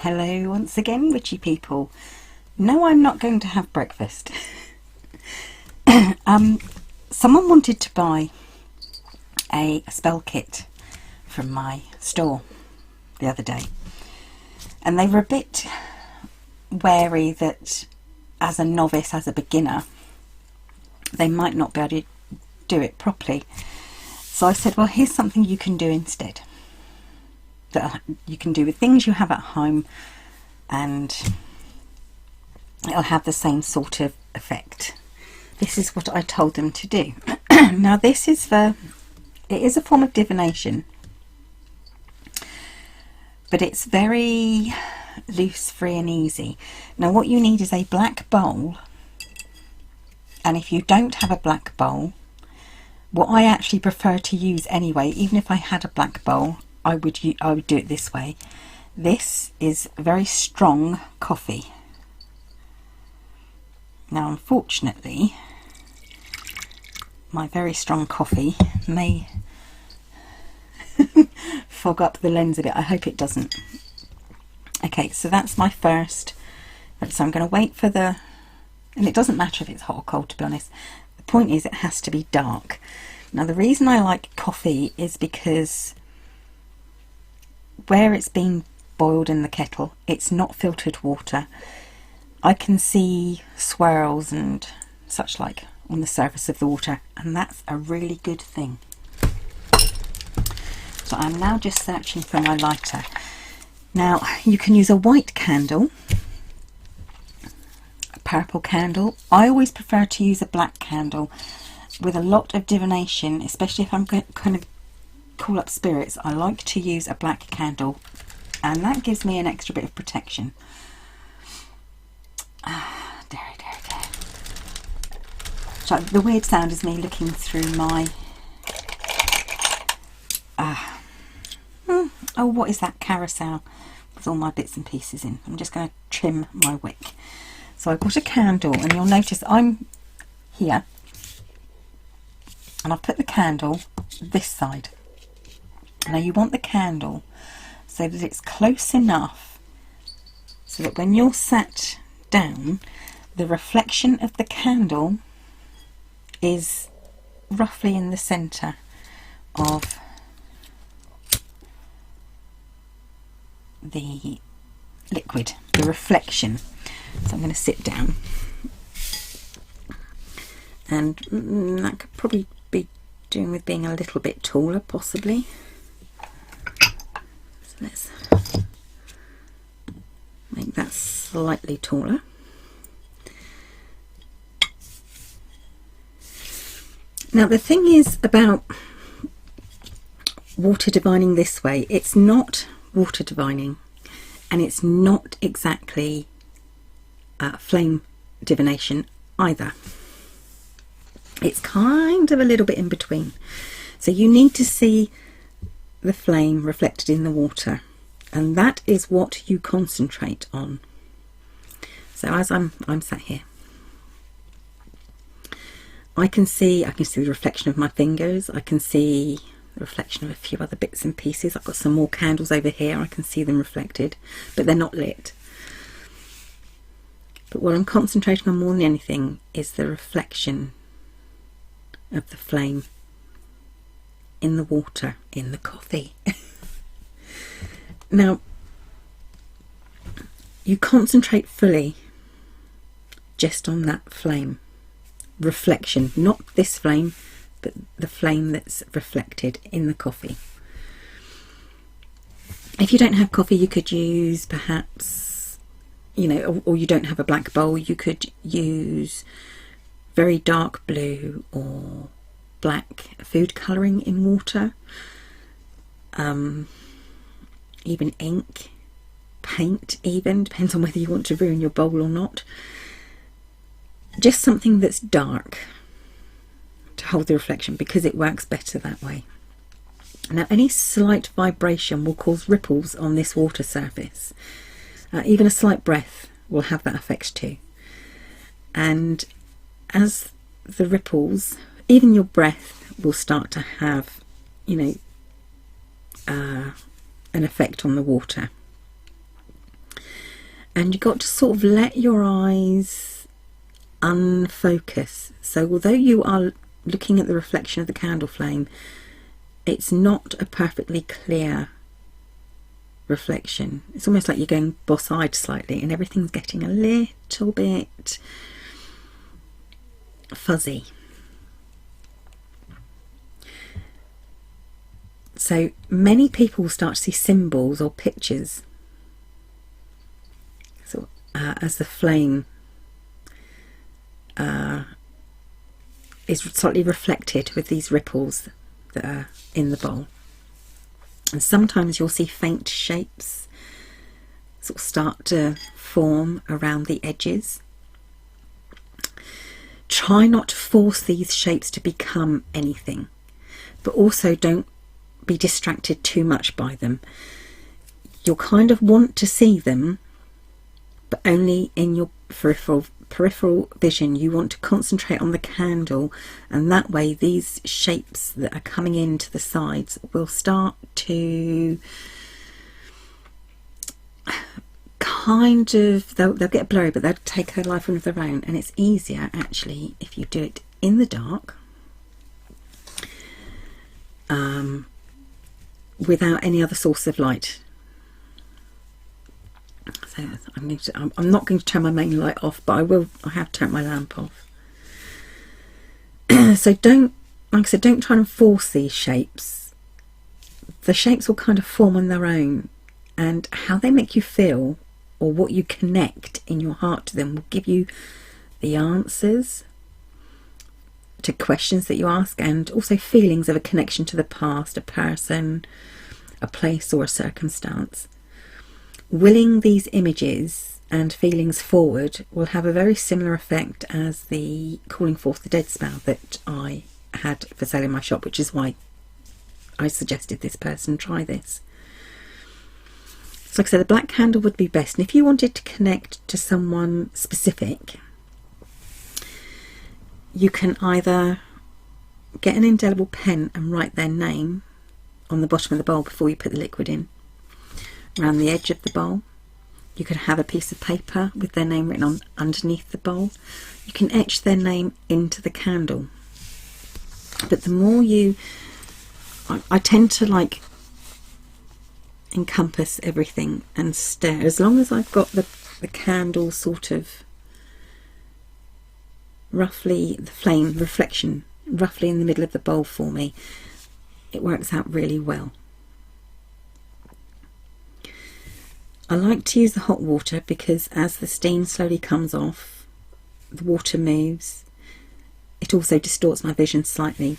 Hello once again, witchy people. No, I'm not going to have breakfast. Someone wanted to buy a spell kit from my store the other day, and they were a bit wary that as a novice, as a beginner, they might not be able to do it properly. So I said, well, here's something you can do instead, that you can do with things you have at home, and it'll have the same sort of effect. This is what I told them to do. Now it is a form of divination, but it's very loose, free and easy. Now what you need is a black bowl, and if you don't have a black bowl, what I actually prefer to use anyway, even if I had a black bowl, I would do it this way. This is very strong coffee. Now unfortunately, my very strong coffee may fog up the lens a bit. I hope it doesn't. Okay, so that's my first. So I'm going to wait for the, and it doesn't matter if it's hot or cold, to be honest. The point is it has to be dark. Now the reason I like coffee is because where it's been boiled in the kettle, it's not filtered water. I can see swirls and such like on the surface of the water, and that's a really good thing. So I'm now just searching for my lighter. Now you can use a white candle, a purple candle. I always prefer to use a black candle. With a lot of divination, especially if I'm going to kind of call up spirits, I like to use a black candle, and that gives me an extra bit of protection. So the weird sound is me looking through my oh, what is that carousel with all my bits and pieces in? I'm just going to trim my wick. So I've got a candle, and you'll notice I'm here, and I've put the candle this side. Now you want the candle so that it's close enough so that when you're sat down, the reflection of the candle is roughly in the centre of the liquid, the reflection. So I'm going to sit down, and that could probably be doing with being a little bit taller, possibly. So let's make that slightly taller. Now the thing is about water divining this way, it's not water divining, and it's not exactly flame divination either. It's kind of a little bit in between. So you need to see the flame reflected in the water, and that is what you concentrate on. So as I'm sat here, I can see the reflection of my fingers. I can see the reflection of a few other bits and pieces. I've got some more candles over here. I can see them reflected, but they're not lit. But what I'm concentrating on more than anything is the reflection of the flame in the water, in the coffee. Now, you concentrate fully just on that flame reflection, not this flame, but the flame that's reflected in the coffee. If you don't have coffee, you could use perhaps, or you don't have a black bowl, you could use very dark blue or black food colouring in water, even ink, paint even, depends on whether you want to ruin your bowl or not. Just something that's dark to hold the reflection, because it works better that way. Now any slight vibration will cause ripples on this water surface. Even a slight breath will have that effect too. And as the ripples, even your breath will start to have, an effect on the water. And you've got to sort of let your eyes unfocus. So although you are looking at the reflection of the candle flame, it's not a perfectly clear reflection. It's almost like you're going boss-eyed slightly and everything's getting a little bit fuzzy. So many people start to see symbols or pictures as the flame is slightly reflected with these ripples that are in the bowl. And sometimes you'll see faint shapes sort of start to form around the edges. Try not to force these shapes to become anything, but also don't be distracted too much by them. You'll kind of want to see them, but only in your peripheral vision. You want to concentrate on the candle, and that way these shapes that are coming into the sides will start to kind of, they'll get blurry, but they'll take a life of their own. And it's easier actually if you do it in the dark, without any other source of light. So I'm not going to turn my main light off, but I have turned my lamp off. So don't, like I said, don't try and force these shapes. The shapes will kind of form on their own, and how they make you feel or what you connect in your heart to them will give you the answers to questions that you ask, and also feelings of a connection to the past, a person, a place or a circumstance. Willing these images and feelings forward will have a very similar effect as the calling forth the dead spell that I had for sale in my shop, which is why I suggested this person try this. So like I said, the black candle would be best. And if you wanted to connect to someone specific, you can either get an indelible pen and write their name on the bottom of the bowl before you put the liquid in, around the edge of the bowl. You could have a piece of paper with their name written on underneath the bowl. You can etch their name into the candle. But the more you, I tend to like encompass everything and stare. As long as I've got the candle sort of roughly, the flame reflection roughly in the middle of the bowl for me, it works out really well. I like to use the hot water because as the steam slowly comes off, the water moves. It also distorts my vision slightly.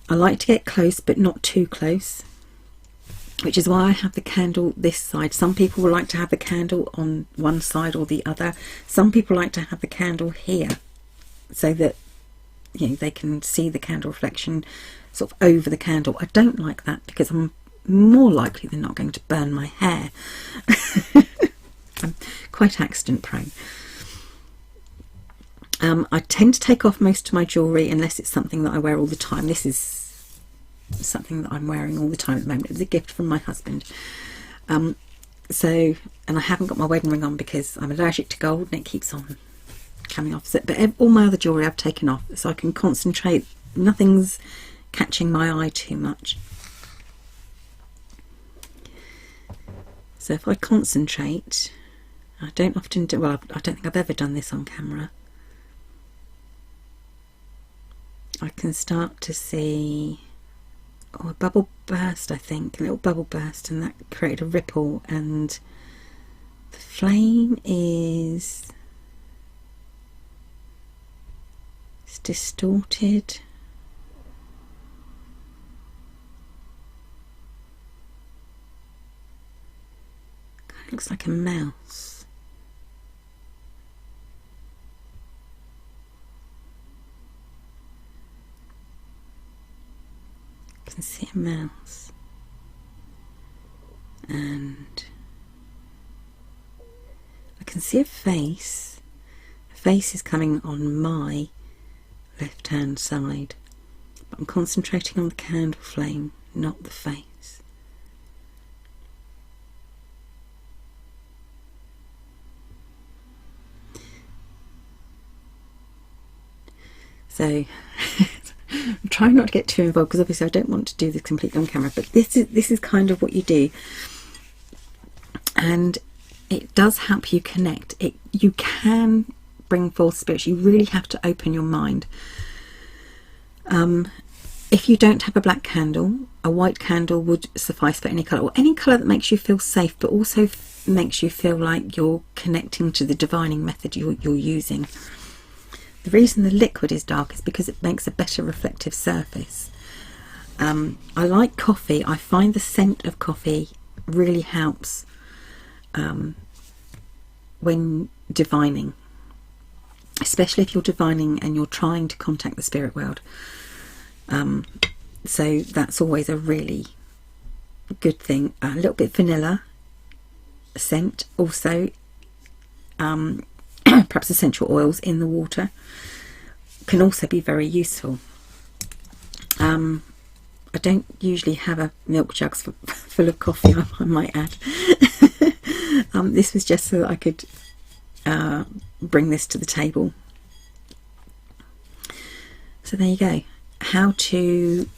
I like to get close but not too close, which is why I have the candle this side. Some people will like to have the candle on one side or the other. Some people like to have the candle here so that, you know, they can see the candle reflection sort of over the candle. I don't like that because I'm more likely than not going to burn my hair. I'm quite accident prone. I tend to take off most of my jewellery unless it's something that I wear all the time. This is something that I'm wearing all the time at the moment. It was a gift from my husband. And I haven't got my wedding ring on because I'm allergic to gold and it keeps on coming off. But all my other jewellery I've taken off so I can concentrate. Nothing's catching my eye too much. So if I concentrate, I don't often do, well, I don't think I've ever done this on camera. I can start to see, a bubble burst, I think, a little bubble burst, and that created a ripple, and the flame is, it's distorted. Kind of looks like a mouse. I can see a mouse, and I can see a face. The face is coming on my left hand side, but I'm concentrating on the candle flame, not the face. So I'm trying not to get too involved because obviously I don't want to do this completely on camera, but this is kind of what you do, and it does help you connect. You can bring forth spirits. You really have to open your mind. If you don't have a black candle, a white candle would suffice for any colour, or any colour that makes you feel safe but also makes you feel like you're connecting to the divining method you're using. The reason the liquid is dark is because it makes a better reflective surface. I like coffee. I find the scent of coffee really helps when divining, especially if you're divining and you're trying to contact the spirit world. So that's always a really good thing. A little bit vanilla scent, also perhaps essential oils in the water can also be very useful. I don't usually have a milk jug full of coffee, I might add. This was just so that I could bring this to the table. So there you go. How to...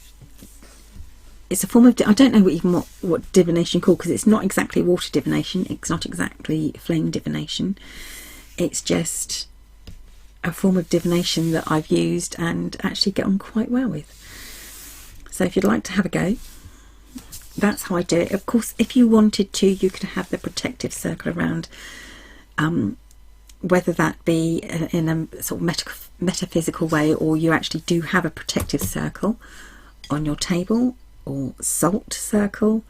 It's a form of... I don't know what divination called, because it's not exactly water divination. It's not exactly flame divination. It's just a form of divination that I've used and actually get on quite well with. So if you'd like to have a go, that's how I do it. Of course, if you wanted to, you could have the protective circle around, whether that be in a sort of metaphysical way, or you actually do have a protective circle on your table, or salt circle.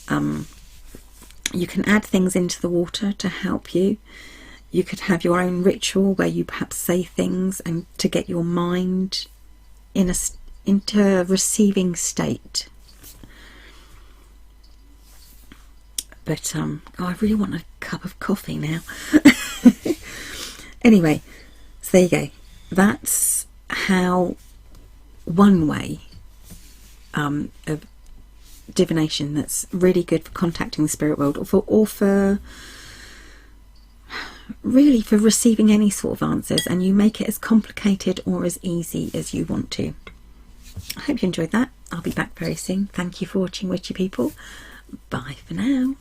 You can add things into the water to help you. You could have your own ritual where you perhaps say things and to get your mind into a receiving state. But oh, I really want a cup of coffee now. Anyway, so there you go. That's how one way of divination that's really good for contacting the spirit world, or for really for receiving any sort of answers, and you make it as complicated or as easy as you want to. I hope you enjoyed that. I'll be back very soon. Thank you for watching, witchy people. Bye for now.